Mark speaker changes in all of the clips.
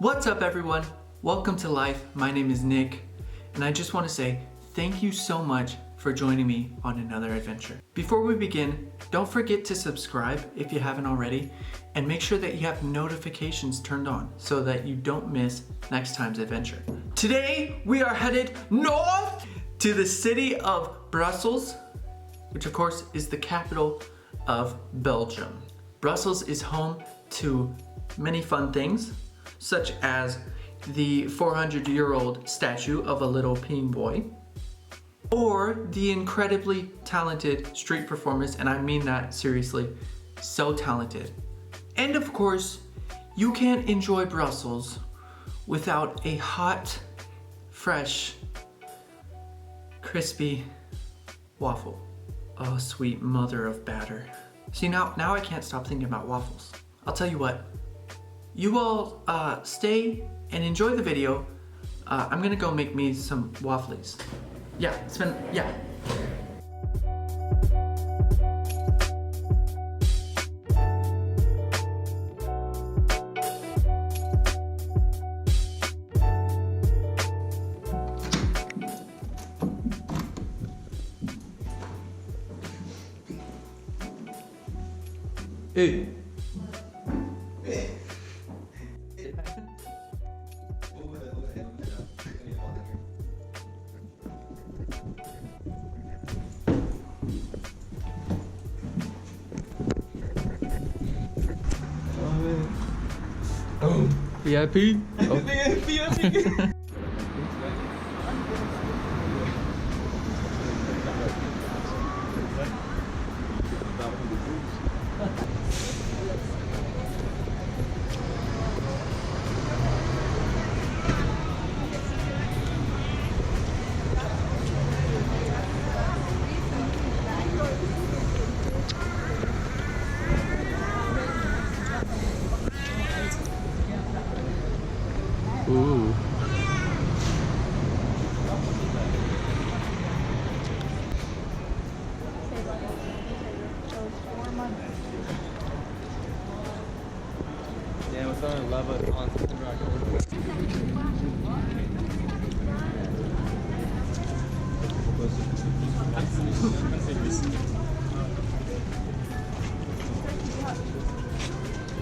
Speaker 1: What's up everyone? Welcome to life. My name is Nick and I just want to say thank you so much for joining me on another adventure. Before we begin, don't forget to subscribe if you haven't already and make sure that you have notifications turned on so that you don't miss next time's adventure. Today we are headed north to the city of Brussels, which of course is the capital of Belgium. Brussels is home to many fun things, such as the 400-year-old statue of a little peeing boy, or the incredibly talented street performers, and I mean that seriously, so talented. And of course, you can't enjoy Brussels without a hot, fresh, crispy waffle. Oh, sweet mother of batter. See, now I can't stop thinking about waffles. I'll tell you what, you all stay and enjoy the video. I'm gonna go make me some waffles. Yeah, yeah. Hey. VIP? Oh. VIP. Ooh.
Speaker 2: Yeah, we're throwing lava on something rock.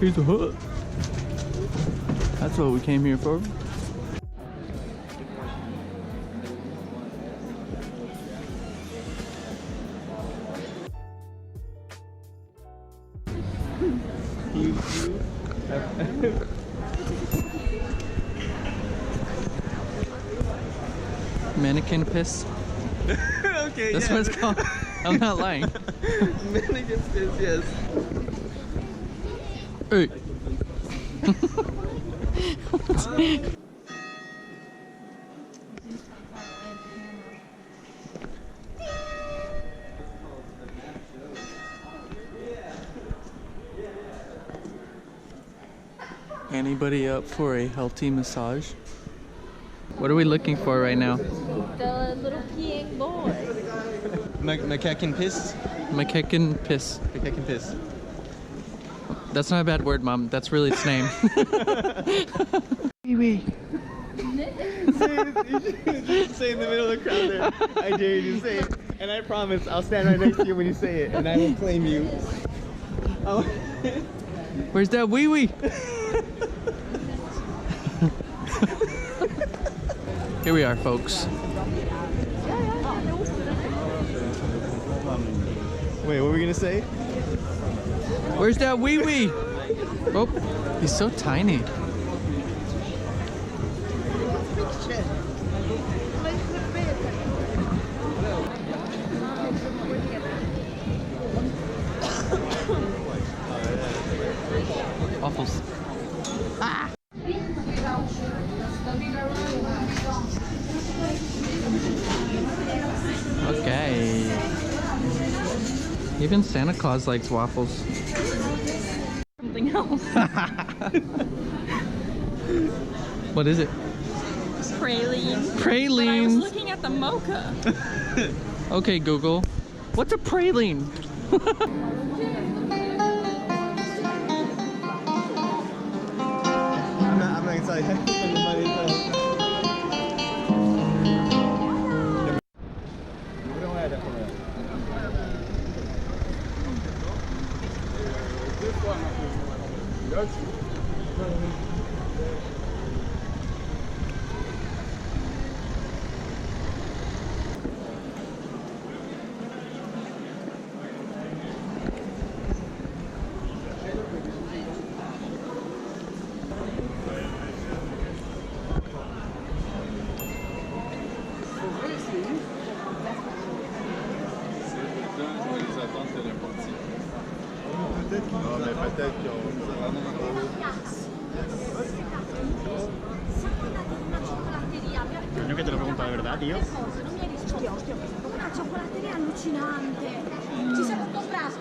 Speaker 1: Here's a hook. That's what we came here for. Mannequin piss.
Speaker 2: Okay,
Speaker 1: that's what it's called. I'm not lying.
Speaker 2: Mannequin piss, yes.
Speaker 1: Hey. Anybody up for a healthy massage? What are we looking for right now?
Speaker 3: The little peeing boy.
Speaker 2: Macaque piss?
Speaker 1: Macaque piss.
Speaker 2: Macaque piss.
Speaker 1: That's not a bad word, Mom. That's really its name. Wee.
Speaker 2: Say in the middle of the crowd there. I dare you to say it. And I promise I'll stand right next to you when you say it. And I will claim you. Oh.
Speaker 1: Where's that wee wee? Here we are, folks.
Speaker 2: Wait, what were we gonna say?
Speaker 1: Where's that wee wee? Oh, he's so tiny. Waffles. Ah! Okay. Even Santa Claus likes waffles.
Speaker 3: Something else.
Speaker 1: What is it?
Speaker 3: Pralines.
Speaker 1: Pralines.
Speaker 3: But I was looking at the mocha.
Speaker 1: Okay, Google. What's a praline?
Speaker 2: I'm not sai, con le mani in tasca. Dovremmo vedere com'è. No, mais peut-être
Speaker 4: Non che te lo pregunto la verdad, tío.
Speaker 5: Non mi hai risposto. Una cioccolatteria allucinante. Ci siamo comprati